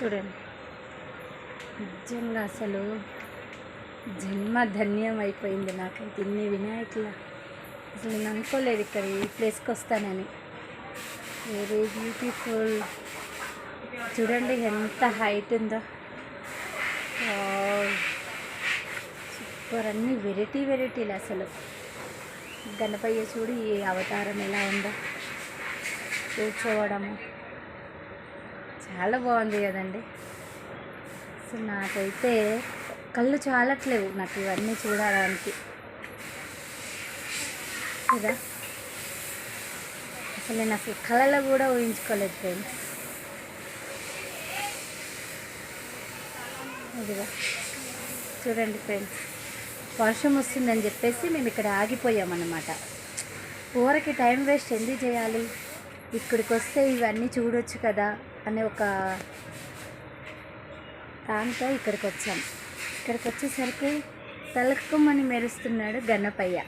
చూడండి, నిజంగా అసలు జన్మ ధన్యం అయిపోయింది నాకైతే. ఇన్ని వినాయకుల అసలు నేను అనుకోలేదు ఇక్కడ ఈ ప్లేస్కి వస్తానని. Very beautiful. చూడండి ఎంత హైట్ ఉందో. సూపర్. అన్ని వెరైటీలు అసలు. గణపయ్య చూడు ఈ అవతారం ఎలా ఉందో, కూర్చోవడము చాలా బాగుంది కదండి. అసలు నాకైతే కళ్ళు చాలట్లేవు నాకు ఇవన్నీ చూడడానికి కదా. అసలు నేను అసలు కళలో కూడా ఊహించుకోలేదు ఫ్రెండ్స్. ఇదిగా చూడండి ఫ్రెండ్స్, వర్షం వస్తుందని చెప్పేసి మేము ఇక్కడ ఆగిపోయామన్నమాట. ఊరకి టైం వేస్ట్ ఎందుకు చేయాలి, ఇక్కడికి వస్తే ఇవన్నీ చూడొచ్చు కదా అనే ఒక దాంతో ఇక్కడికి వచ్చాం. ఇక్కడికి వచ్చేసరికి తలక్కుమని మెరుస్తున్నాడు గణపయ్య.